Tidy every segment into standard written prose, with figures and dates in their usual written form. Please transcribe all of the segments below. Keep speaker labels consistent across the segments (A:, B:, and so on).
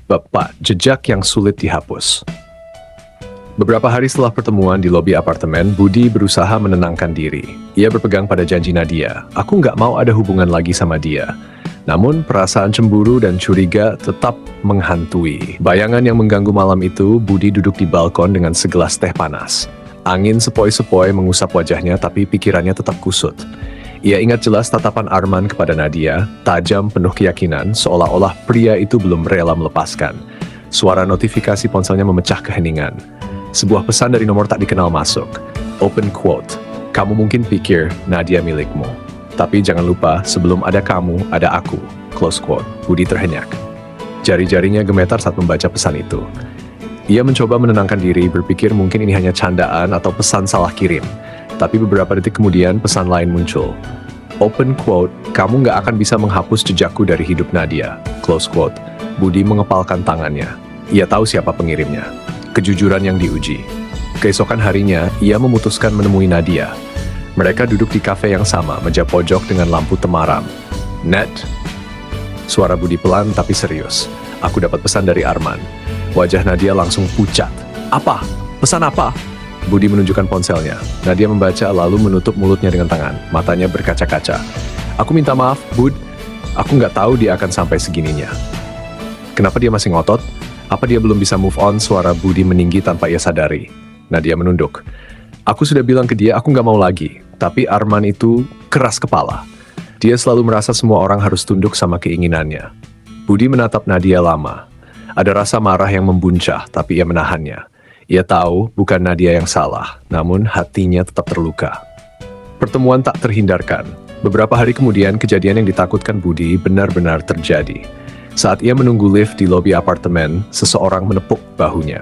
A: Bab 4. Jejak yang sulit dihapus. Beberapa hari setelah pertemuan di lobi apartemen, Budi berusaha menenangkan diri. Ia berpegang pada janji Nadia, aku nggak mau ada hubungan lagi sama dia. Namun, perasaan cemburu dan curiga tetap menghantui. Bayangan yang mengganggu malam itu, Budi duduk di balkon dengan segelas teh panas. Angin sepoi-sepoi mengusap wajahnya, tapi pikirannya tetap kusut. Ia ingat jelas tatapan Arman kepada Nadia, tajam penuh keyakinan, seolah-olah pria itu belum rela melepaskan. Suara notifikasi ponselnya memecah keheningan. Sebuah pesan dari nomor tak dikenal masuk. Open quote, kamu mungkin pikir Nadia milikmu. Tapi jangan lupa, sebelum ada kamu, ada aku. Close quote. Budi terhenyak. Jari-jarinya gemetar saat membaca pesan itu. Ia mencoba menenangkan diri, berpikir mungkin ini hanya candaan atau pesan salah kirim. Tapi beberapa detik kemudian pesan lain muncul. Open quote, kamu nggak akan bisa menghapus jejakku dari hidup Nadia. Close quote. Budi mengepalkan tangannya. Ia tahu siapa pengirimnya. Kejujuran yang diuji. Keesokan harinya, ia memutuskan menemui Nadia. Mereka duduk di kafe yang sama, meja pojok dengan lampu temaram. Ned. Suara Budi pelan tapi serius. Aku dapat pesan dari Arman. Wajah Nadia langsung pucat. Apa? Pesan apa? Budi menunjukkan ponselnya. Nadia membaca lalu menutup mulutnya dengan tangan. Matanya berkaca-kaca. Aku minta maaf, Bud. Aku nggak tahu dia akan sampai segininya. Kenapa dia masih ngotot? Apa dia belum bisa move on? Suara Budi meninggi tanpa ia sadari. Nadia menunduk. Aku sudah bilang ke dia aku nggak mau lagi. Tapi Arman itu keras kepala. Dia selalu merasa semua orang harus tunduk sama keinginannya. Budi menatap Nadia lama. Ada rasa marah yang membuncah, tapi ia menahannya. Ia tahu bukan Nadia yang salah, namun hatinya tetap terluka. Pertemuan tak terhindarkan. Beberapa hari kemudian, kejadian yang ditakutkan Budi benar-benar terjadi. Saat ia menunggu lift di lobi apartemen, seseorang menepuk bahunya.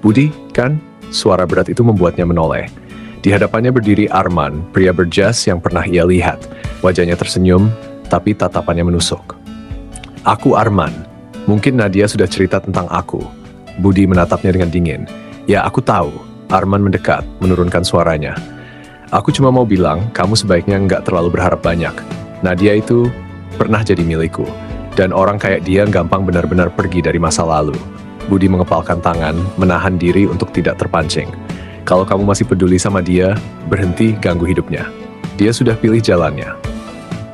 A: Budi, kan? Suara berat itu membuatnya menoleh. Di hadapannya berdiri Arman, pria berjas yang pernah ia lihat. Wajahnya tersenyum, tapi tatapannya menusuk. Aku Arman. Mungkin Nadia sudah cerita tentang aku. Budi menatapnya dengan dingin. Ya, aku tahu. Arman mendekat, menurunkan suaranya. Aku cuma mau bilang, kamu sebaiknya nggak terlalu berharap banyak. Nadia itu pernah jadi milikku. Dan orang kayak dia gampang benar-benar pergi dari masa lalu. Budi mengepalkan tangan, menahan diri untuk tidak terpancing. Kalau kamu masih peduli sama dia, berhenti ganggu hidupnya. Dia sudah pilih jalannya.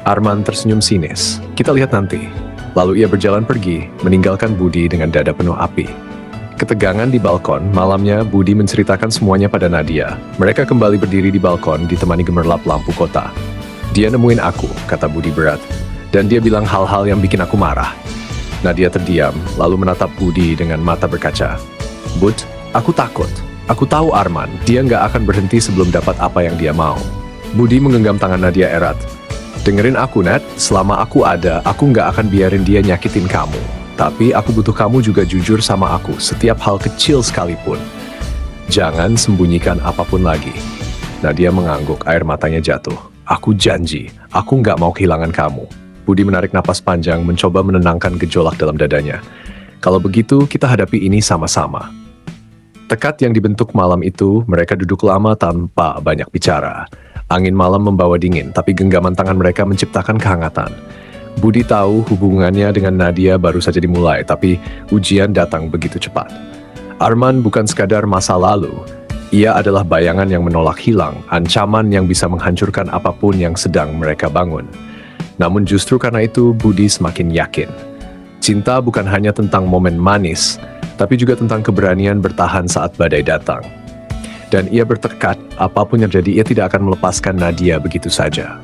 A: Arman tersenyum sinis. Kita lihat nanti. Lalu ia berjalan pergi, meninggalkan Budi dengan dada penuh api. Ketegangan di balkon, malamnya Budi menceritakan semuanya pada Nadia. Mereka kembali berdiri di balkon, ditemani gemerlap lampu kota. Dia nemuin aku, kata Budi berat. Dan dia bilang hal-hal yang bikin aku marah. Nadia terdiam, lalu menatap Budi dengan mata berkaca. Bud, aku takut. Aku tahu Arman, dia nggak akan berhenti sebelum dapat apa yang dia mau. Budi menggenggam tangan Nadia erat. Dengerin aku, Nat. Selama aku ada, aku nggak akan biarin dia nyakitin kamu. Tapi aku butuh kamu juga jujur sama aku, setiap hal kecil sekalipun. Jangan sembunyikan apapun lagi. Nadia mengangguk, air matanya jatuh. Aku janji, aku nggak mau kehilangan kamu. Budi menarik napas panjang, mencoba menenangkan gejolak dalam dadanya. Kalau begitu, kita hadapi ini sama-sama. Tekad yang dibentuk malam itu, mereka duduk lama tanpa banyak bicara. Angin malam membawa dingin, tapi genggaman tangan mereka menciptakan kehangatan. Budi tahu hubungannya dengan Nadia baru saja dimulai, tapi ujian datang begitu cepat. Arman bukan sekadar masa lalu. Ia adalah bayangan yang menolak hilang, ancaman yang bisa menghancurkan apapun yang sedang mereka bangun. Namun justru karena itu, Budi semakin yakin. Cinta bukan hanya tentang momen manis, tapi juga tentang keberanian bertahan saat badai datang. Dan ia bertekad, apapun yang terjadi, ia tidak akan melepaskan Nadia begitu saja.